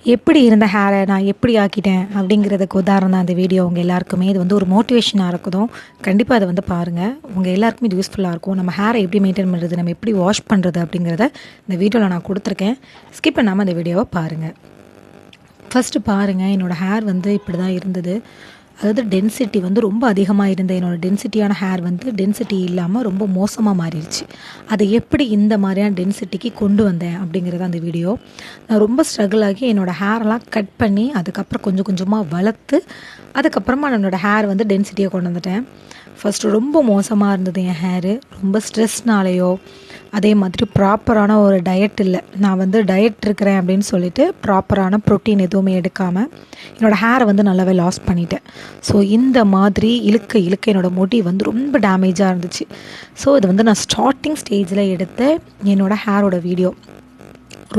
எப்படி இருந்த ஹேரை நான் எப்படி ஆக்கிட்டேன் அப்படிங்கிறதுக்கு உதாரணம் தான் இந்த வீடியோ. உங்கள் எல்லாருக்குமே இது வந்து ஒரு மோட்டிவேஷனாக இருக்குதும். கண்டிப்பாக அதை வந்து பாருங்கள். உங்கள் எல்லாருக்குமே இது யூஸ்ஃபுல்லாக இருக்கும். நம்ம ஹேரை எப்படி மெயின்டைன் பண்ணுறது, நம்ம எப்படி வாஷ் பண்ணுறது அப்படிங்கிறத இந்த வீடியோவில் நான் கொடுத்துருக்கேன். ஸ்கிப் பண்ணாமல் இந்த வீடியோவை பாருங்கள். ஃபஸ்ட்டு பாருங்கள், என்னோடய ஹேர் வந்து இப்படி தான் இருந்தது. அதாவது டென்சிட்டி வந்து ரொம்ப அதிகமாக இருந்த என்னோடய டென்சிட்டியான ஹேர் வந்து டென்சிட்டி இல்லாமல் ரொம்ப மோசமாக மாறிடுச்சு. அதை எப்படி இந்த மாதிரியான டென்சிட்டிக்கு கொண்டு வந்தேன் அப்படிங்கிறது அந்த வீடியோ. நான் ரொம்ப ஸ்ட்ரகிள் ஆகி என்னோடய ஹேரெல்லாம் கட் பண்ணி அதுக்கப்புறம் கொஞ்சம் கொஞ்சமாக வளர்த்து அதுக்கப்புறமா என்னோடய ஹேர் வந்து டென்சிட்டியை கொண்டு வந்துட்டேன். ஃபஸ்ட்டு ரொம்ப மோசமாக இருந்தது என் ஹேரு. ரொம்ப ஸ்ட்ரெஸ்னாலேயோ அதே மாதிரி ப்ராப்பரான ஒரு டயட் இல்லை. நான் வந்து டயட் இருக்கிறேன் அப்படின்னு சொல்லிட்டு ப்ராப்பரான ப்ரோட்டீன் எதுவுமே எடுக்காமல் என்னோடய ஹேரை வந்து நல்லாவே லாஸ் பண்ணிட்டேன். ஸோ இந்த மாதிரி இழுக்க என்னோடய முடி வந்து ரொம்ப டேமேஜாக இருந்துச்சு. ஸோ இது வந்து நான் ஸ்டார்டிங் ஸ்டேஜில் எடுத்த என்னோடய ஹேரோட வீடியோ.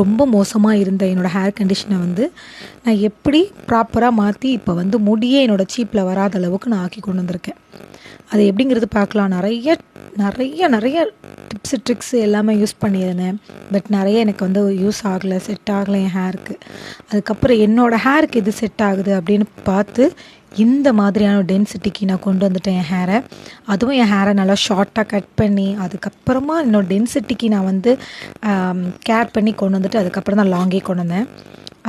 ரொம்ப மோசமாக இருந்த என்னோடய ஹேர் கண்டிஷனை வந்து நான் எப்படி ப்ராப்பராக மாற்றி இப்போ வந்து முடியே என்னோடய சீப்பில் வராத அளவுக்கு நான் ஆக்கி கொண்டு வந்திருக்கேன். அது எப்படிங்கிறது பார்க்கலாம். நிறைய டிப்ஸு ட்ரிக்ஸு எல்லாமே யூஸ் பண்ணியிருந்தேன். பட் நிறைய எனக்கு வந்து யூஸ் ஆகலை, செட் ஆகலை என் ஹேருக்கு. அதுக்கப்புறம் என்னோடய ஹேருக்கு எது செட் ஆகுது அப்படின்னு பார்த்து இந்த மாதிரியான டென்சிட்டிக்கு நான் கொண்டு வந்துட்டேன் என் ஹேரை. அதுவும் என் ஹேரை நல்லா ஷார்ட்டாக கட் பண்ணி அதுக்கப்புறமா என்னோடய டென்சிட்டிக்கு நான் வந்து கேர் பண்ணி கொண்டு வந்துட்டு அதுக்கப்புறம் தான் லாங்கே கொண்டு வந்தேன்.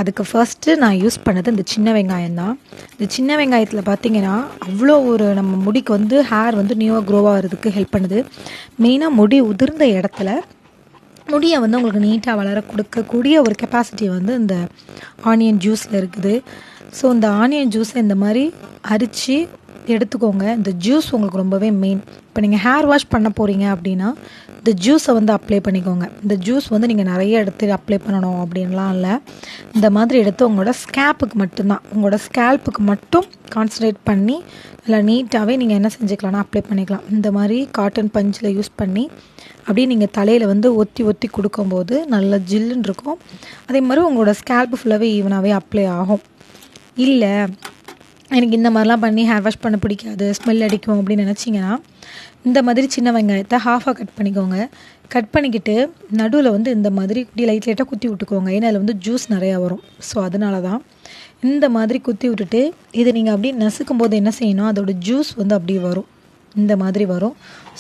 அதுக்கு ஃபஸ்ட்டு நான் யூஸ் பண்ணது இந்த சின்ன வெங்காயம் தான். இந்த சின்ன வெங்காயத்தில் பார்த்திங்கன்னா அவ்வளோ ஒரு நம்ம முடிக்கு வந்து ஹேர் வந்து நியூவாக க்ரோ ஆகிறதுக்கு ஹெல்ப் பண்ணுது. மெயினாக முடி உதிர்ந்த இடத்துல முடியை வந்து உங்களுக்கு நீட்டாக வளர கொடுக்கக்கூடிய ஒரு கெப்பாசிட்டி வந்து இந்த ஆனியன் ஜூஸில் இருக்குது. ஸோ இந்த ஆனியன் ஜூஸை இந்த மாதிரி அரித்து எடுத்துக்கோங்க. இந்த ஜூஸ் உங்களுக்கு ரொம்பவே மெயின். இப்போ நீங்கள் ஹேர் வாஷ் பண்ண போகிறீங்க அப்படின்னா இந்த ஜூஸை வந்து அப்ளை பண்ணிக்கோங்க. இந்த ஜூஸ் வந்து நீங்கள் நிறைய எடுத்து அப்ளை பண்ணணும் அப்படின்லாம் இல்லை. இந்த மாதிரி எடுத்து உங்களோட ஸ்கேல்ப்புக்கு மட்டும்தான், உங்களோட ஸ்கேல்ப்புக்கு மட்டும் கான்சன்ட்ரேட் பண்ணி நல்லா நீட்டாகவே நீங்கள் என்ன செஞ்சுக்கலாம்னா அப்ளை பண்ணிக்கலாம். இந்த மாதிரி காட்டன் பஞ்சில் யூஸ் பண்ணி அப்படியே நீங்கள் தலையில் வந்து ஒத்தி கொடுக்கும்போது நல்லா ஜில்லுன்னு இருக்கும். அதே மாதிரி உங்களோட ஸ்கேல்ப்பு ஃபுல்லாகவே ஈவனாகவே அப்ளை ஆகும். இல்லை எனக்கு இந்த மாதிரிலாம் பண்ணி ஹேர் வாஷ் பண்ண பிடிக்காது, ஸ்மெல் அடிக்கும் அப்படின்னு நினச்சிங்கன்னா இந்த மாதிரி சின்ன வெங்காயத்தை ஹாஃபாக கட் பண்ணிக்கோங்க. கட் பண்ணிக்கிட்டு நடுவில் வந்து இந்த மாதிரி இப்படி லைட்டாக குத்தி விட்டுக்கோங்க. ஏன்னா அதில் வந்து ஜூஸ் நிறையா வரும். ஸோ அதனால தான் இந்த மாதிரி குத்தி விட்டுட்டு இதை நீங்கள் அப்படியே நசுக்கும் போது என்ன செய்யணும், அதோட ஜூஸ் வந்து அப்படியே வரும், இந்த மாதிரி வரும்.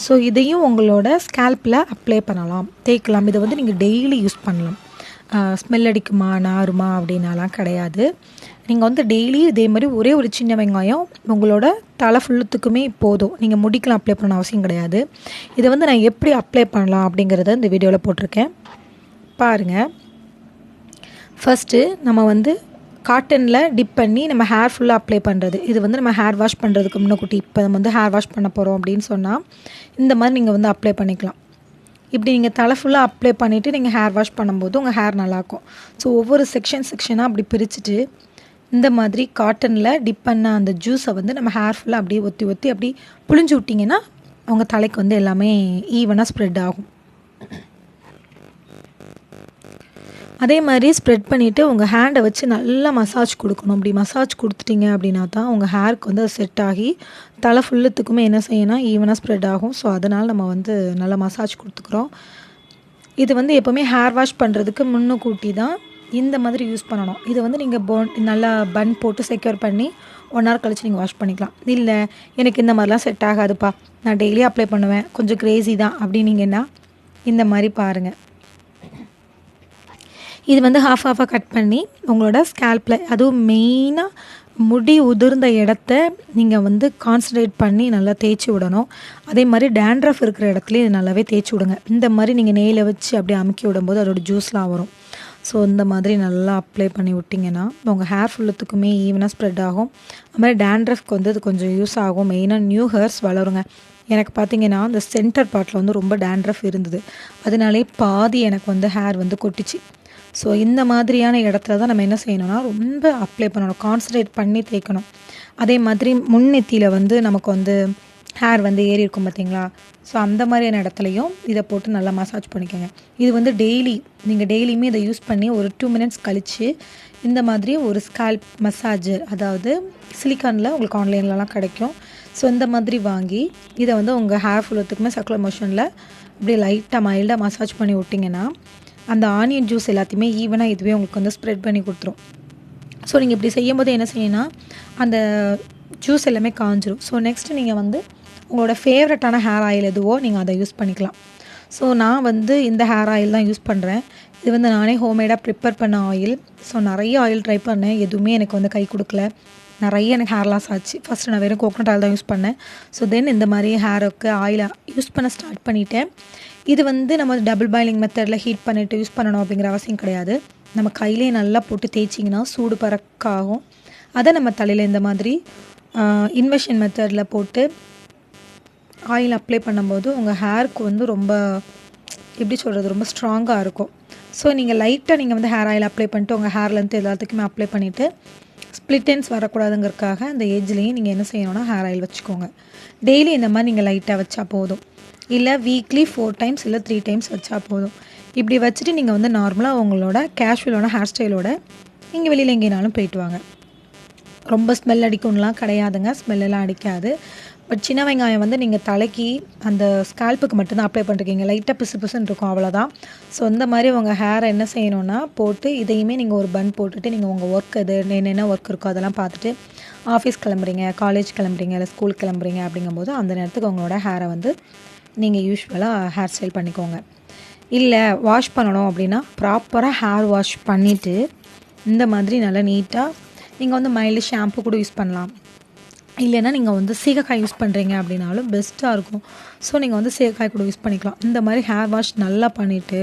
ஸோ இதையும் உங்களோட ஸ்கேல்ப்பில் அப்ளை பண்ணலாம், தேய்க்கலாம். இதை வந்து நீங்கள் டெய்லி யூஸ் பண்ணலாம். ஸ்மெல் அடிக்குமா நாருமா அப்படின்னாலாம் கிடையாது. நீங்கள் வந்து டெய்லி இதே மாதிரி ஒரே ஒரு சின்ன வெங்காயம் உங்களோட தலை ஃபுல்லுத்துக்குமே போதும். நீங்கள் முடிக்கலாம் அப்ளை பண்ண அவசியம் கிடையாது. இதை வந்து நான் எப்படி அப்ளை பண்ணலாம் அப்படிங்கிறத இந்த வீடியோவில் போட்டிருக்கேன் பாருங்கள். ஃபஸ்ட்டு நம்ம வந்து காட்டனில் டிப் பண்ணி நம்ம ஹேர் ஃபுல்லாக அப்ளை பண்ணுறது. இது வந்து நம்ம ஹேர் வாஷ் பண்ணுறதுக்கு முன்னக்கூட்டி இப்போ நம்ம வந்து ஹேர் வாஷ் பண்ண போகிறோம் அப்படின்னு சொன்னால் இந்த மாதிரி நீங்கள் வந்து அப்ளை பண்ணிக்கலாம். இப்படி நீங்கள் தலை ஃபுல்லாக அப்ளை பண்ணிவிட்டு நீங்கள் ஹேர் வாஷ் பண்ணும்போது உங்கள் ஹேர் நல்லாயிருக்கும். ஸோ ஒவ்வொரு செக்ஷனாக அப்படி பிரிச்சுட்டு இந்த மாதிரி காட்டனில் டிப் பண்ண அந்த ஜூஸை வந்து நம்ம ஹேர் ஃபுல்லாக அப்படியே ஒத்தி அப்படி புழிஞ்சு விட்டிங்கன்னா உங்கள் தலைக்கு வந்து எல்லாமே ஈவனாக ஸ்ப்ரெட் ஆகும். அதே மாதிரி ஸ்ப்ரெட் பண்ணிவிட்டு உங்கள் ஹேண்டை வச்சு நல்லா மசாஜ் கொடுக்கணும். அப்படி மசாஜ் கொடுத்துட்டிங்க அப்படின்னா தான் உங்கள் ஹேருக்கு வந்து அது செட் ஆகி தலை ஃபுல்லுத்துக்குமே என்ன செய்யணும், ஈவனாக ஸ்ப்ரெட் ஆகும். ஸோ அதனால் நம்ம வந்து நல்லா மசாஜ் கொடுத்துக்குறோம். இது வந்து எப்போவுமே ஹேர் வாஷ் பண்ணுறதுக்கு முன்னக்கூட்டி தான் இந்த மாதிரி யூஸ் பண்ணணும். இது வந்து நீங்கள் நல்லா பன் போட்டு செக்யூர் பண்ணி 1 hour கழிச்சு நீங்கள் வாஷ் பண்ணிக்கலாம். இல்லை எனக்கு இந்த மாதிரிலாம் செட் ஆகாதுப்பா, நான் டெய்லி அப்ளை பண்ணுவேன், கொஞ்சம் க்ரேஸி தான் அப்படின்னீங்கன்னா இந்த மாதிரி பாருங்கள். இது வந்து ஹாஃபாக கட் பண்ணி உங்களோட ஸ்கேல்ப்பில், அதுவும் மெயினாக முடி உதிர்ந்த இடத்த நீங்கள் வந்து கான்சன்ட்ரேட் பண்ணி நல்லா தேய்ச்சி விடணும். அதே மாதிரி டேண்ட்ரஃப் இருக்கிற இடத்துலையும் இது நல்லாவே தேய்ச்சி விடுங்க. இந்த மாதிரி நீங்கள் நெய்யில் வச்சு அப்படியே அமுக்கி விடும்போது அதோட ஜூஸ்லாம் வரும். ஸோ இந்த மாதிரி நல்லா அப்ளை பண்ணி விட்டிங்கன்னா உங்கள் ஹேர் ஃபுல்லுத்துக்குமே ஈவனாக ஸ்ப்ரெட் ஆகும். அது மாதிரி டேண்ட்ரஃப்க்கு வந்து இது கொஞ்சம் யூஸ் ஆகும். மெயினாக நியூ ஹேர்ஸ் வளருங்க. எனக்கு பார்த்திங்கன்னா இந்த சென்டர் பார்ட்டில் வந்து ரொம்ப டேண்ட்ரஃப் இருந்தது. அதனாலே பாதி எனக்கு வந்து ஹேர் வந்து கொட்டிச்சு. ஸோ இந்த மாதிரியான இடத்துல தான் நம்ம என்ன செய்யணும்னா ரொம்ப அப்ளை பண்ணணும், கான்சன்ட்ரேட் பண்ணி தேய்க்கணும். அதே மாதிரி முன்னெத்தியில் வந்து நமக்கு வந்து ஹேர் வந்து ஏறி இருக்கும் பார்த்திங்களா, ஸோ அந்த மாதிரியான இடத்துலையும் இதை போட்டு நல்லா மசாஜ் பண்ணிக்கோங்க. இது வந்து நீங்கள் டெய்லியுமே இதை யூஸ் பண்ணி ஒரு 2 minutes கழித்து இந்த மாதிரி ஒரு ஸ்கேல்ப் மசாஜர், அதாவது சிலிக்கானில் உங்களுக்கு ஆன்லைன்லலாம் கிடைக்கும். ஸோ இந்த மாதிரி வாங்கி இதை வந்து உங்கள் ஹேர் ஃபுல்லுத்துக்குமே சர்க்குலர் மோஷனில் அப்படியே லைட்டாக மைல்டாக மசாஜ் பண்ணி விட்டிங்கன்னா அந்த ஆனியன் ஜூஸ் எல்லாத்தையுமே ஈவனாக இதுவே உங்களுக்கு வந்து ஸ்ப்ரெட் பண்ணி கொடுத்துரும். ஸோ நீங்கள் இப்படி செய்யும்போது என்ன செய்யணும்னா அந்த ஜூஸ் எல்லாமே காஞ்சிரும். ஸோ நெக்ஸ்ட்டு நீங்கள் வந்து உங்களோட ஃபேவரட்டான ஹேர் ஆயில் எதுவோ நீங்கள் அதை யூஸ் பண்ணிக்கலாம். ஸோ நான் வந்து இந்த ஹேர் ஆயில் தான் யூஸ் பண்ணுறேன். இது வந்து நானே ஹோம்மேடாக ப்ரிப்பேர் பண்ண ஆயில். ஸோ நிறைய ஆயில் ட்ரை பண்ணேன், எதுவுமே எனக்கு வந்து கை கொடுக்கல. நிறைய எனக்கு ஹேர் லாஸ் ஆச்சு. ஃபஸ்ட்டு நான் வெறும் கோகனட் ஆயில் தான் யூஸ் பண்ணேன். ஸோ தென் இந்த மாதிரி ஹேருக்கு ஆயிலை யூஸ் பண்ண ஸ்டார்ட் பண்ணிட்டேன். இது வந்து நம்ம டபுள் பாயிலிங் மெத்தடில் ஹீட் பண்ணிவிட்டு யூஸ் பண்ணணும் அப்படிங்கிற அவசியம் கிடையாது. நம்ம கையிலே நல்லா போட்டு தேய்ச்சிங்கன்னா சூடு பறக்காகும். அதை நம்ம தலையில் இந்த மாதிரி இன்வெஷன் மெத்தடில் போட்டு ஆயில் அப்ளை பண்ணும்போது உங்கள் ஹேருக்கு வந்து ரொம்ப எப்படி சொல்கிறது, ரொம்ப ஸ்ட்ராங்காக இருக்கும். ஸோ நீங்கள் லைட்டாக நீங்கள் வந்து ஹேர் ஆயில் அப்ளை பண்ணிட்டு உங்கள் ஹேர்லேருந்து எல்லாத்துக்குமே அப்ளை பண்ணிவிட்டு ஸ்ப்ளிட் எண்ட்ஸ் வரக்கூடாதுங்கிறதுக்காக அந்த ஏஜ்லேயும் நீங்கள் என்ன செய்யணும்னா ஹேர் ஆயில் வச்சுக்கோங்க. டெய்லி இந்த மாதிரி நீங்கள் லைட்டாக வச்சா போதும், இல்லை வீக்லி 4 டைம்ஸ் இல்லை 3 டைம்ஸ் வச்சா போதும். இப்படி வச்சுட்டு நீங்கள் வந்து நார்மலாக உங்களோட கேஷுவலான ஹேர் ஸ்டைலோட நீங்கள் வெளியில் எங்கேனாலும் போயிட்டு வாங்க. ரொம்ப ஸ்மெல் அடிக்கும்லாம் கிடையாதுங்க, ஸ்மெல்லாம் அடிக்காது. பட் சின்ன வெங்காயம் வந்து நீங்கள் தலைக்கு அந்த ஸ்கால்ப்புக்கு மட்டும்தான் அப்ளை பண்ணிருக்கீங்க, லைட்டாக பிசு பிசுன்னு இருக்கும், அவ்வளோதான். ஸோ இந்த மாதிரி உங்கள் ஹேரை என்ன செய்யணுன்னா போட்டு இதையுமே நீங்கள் ஒரு பன் போட்டுட்டு நீங்கள் உங்கள் ஒர்க் எது என்னென்ன ஒர்க் இருக்கோ அதெல்லாம் பார்த்துட்டு ஆஃபீஸ் கிளம்புறீங்க, காலேஜ் கிளம்புறீங்க, இல்லை ஸ்கூல் கிளம்புறீங்க அப்படிங்கும்போது அந்த நேரத்துக்கு உங்களோட ஹேரை வந்து நீங்கள் யூஸ்வலாக ஹேர் ஸ்டைல் பண்ணிக்கோங்க. இல்லை வாஷ் பண்ணணும் அப்படின்னா ப்ராப்பராக ஹேர் வாஷ் பண்ணிவிட்டு இந்த மாதிரி நல்லா நீட்டாக நீங்கள் வந்து மைல்டு ஷாம்பு கூட யூஸ் பண்ணலாம். இல்லைன்னா நீங்கள் வந்து சீகக்காய் யூஸ் பண்ணுறீங்க அப்படின்னாலும் பெஸ்ட்டாக இருக்கும். ஸோ நீங்கள் வந்து சீகக்காய் கூட யூஸ் பண்ணிக்கலாம். இந்த மாதிரி ஹேர் வாஷ் நல்லா பண்ணிவிட்டு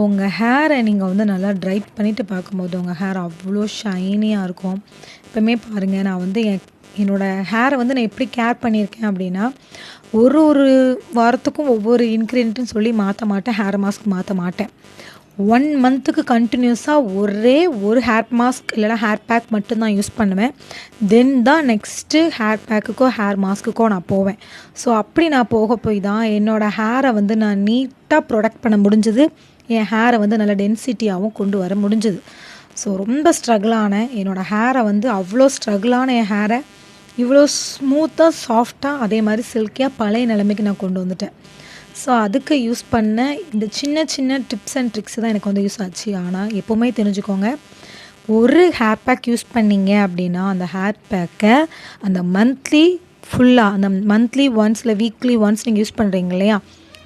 உங்கள் ஹேரை நீங்கள் வந்து நல்லா ட்ரை பண்ணிவிட்டு பார்க்கும்போது உங்கள் ஹேர் அவ்வளோ ஷைனியாக இருக்கும். எப்போவுமே பாருங்கள், நான் வந்து என்னோடய ஹேரை வந்து நான் எப்படி கேர் பண்ணியிருக்கேன் அப்படின்னா ஒரு வாரத்துக்கும் ஒவ்வொரு இன்க்ரீடியன்ட்னு சொல்லி மாற்ற மாட்டேன், ஹேர் மாஸ்க் மாற்ற மாட்டேன். 1 மந்த்துக்கு கண்டினியூஸாக ஒரே ஒரு ஹேர் மாஸ்க் இல்லைனா ஹேர் பேக் மட்டும்தான் யூஸ் பண்ணுவேன். தென் தான் நெக்ஸ்ட்டு ஹேர் பேக்குக்கோ ஹேர் மாஸ்க்குக்கோ நான் போவேன். ஸோ அப்படி நான் போக போய் தான் என்னோடய ஹேரை வந்து நான் நீட்டாக ப்ரொடக்ட் பண்ண முடிஞ்சுது. என் ஹேரை வந்து நல்ல டென்சிட்டியாகவும் கொண்டு வர முடிஞ்சுது. ஸோ ரொம்ப ஸ்ட்ரகிளான என்னோடய ஹேரை வந்து அவ்வளோ ஸ்ட்ரகிளான என் ஹேரை இவ்வளோ ஸ்மூத்தாக சாஃப்டாக அதே மாதிரி சில்கியாக பழைய நிலைமைக்கு நான் கொண்டு வந்துட்டேன். ஸோ அதுக்கு யூஸ் பண்ண இந்த சின்ன சின்ன டிப்ஸ் அண்ட் ட்ரிக்ஸ் தான் எனக்கு வந்து யூஸ் ஆச்சு. ஆனால் எப்போவுமே தெரிஞ்சுக்கோங்க, ஒரு ஹேர் பேக் யூஸ் பண்ணிங்க அப்படின்னா அந்த ஹேர் பேக்கை அந்த மந்த்லி ஒன்ஸ் இல்லை வீக்லி ஒன்ஸ் நீங்கள் யூஸ் பண்ணுறீங்க இல்லையா,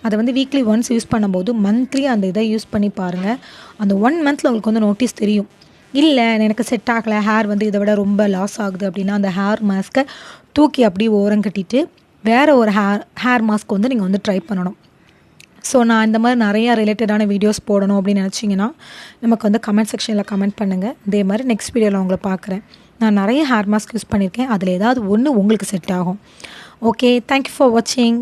அதை வந்து வீக்லி ஒன்ஸ் யூஸ் பண்ணும்போது மந்த்லி அந்த இதை யூஸ் பண்ணி பாருங்கள். அந்த 1 மந்தில் உங்களுக்கு வந்து நோட்டீஸ் தெரியும். இல்லை எனக்கு செட் ஆகலை, ஹேர் வந்து இதை விட ரொம்ப லாஸ் ஆகுது அப்படின்னா அந்த ஹேர் மாஸ்க்கை தூக்கி அப்படியே ஓரம் கட்டிட்டு வேறு ஒரு ஹேர் மாஸ்க் வந்து நீங்கள் வந்து ட்ரை பண்ணணும். ஸோ நான் இந்த மாதிரி நிறையா ரிலேட்டடான வீடியோஸ் போடணும் அப்படின்னு நினச்சிங்கன்னா நமக்கு வந்து கமெண்ட் செக்ஷனில் கமெண்ட் பண்ணுங்கள். இதே மாதிரி நெக்ஸ்ட் வீடியோவில் உங்களை பார்க்குறேன். நான் நிறைய ஹேர் மாஸ்க் யூஸ் பண்ணியிருக்கேன், அதில் ஏதாவது ஒன்று உங்களுக்கு செட் ஆகும். ஓகே, தேங்க்யூ ஃபார் வாட்சிங்.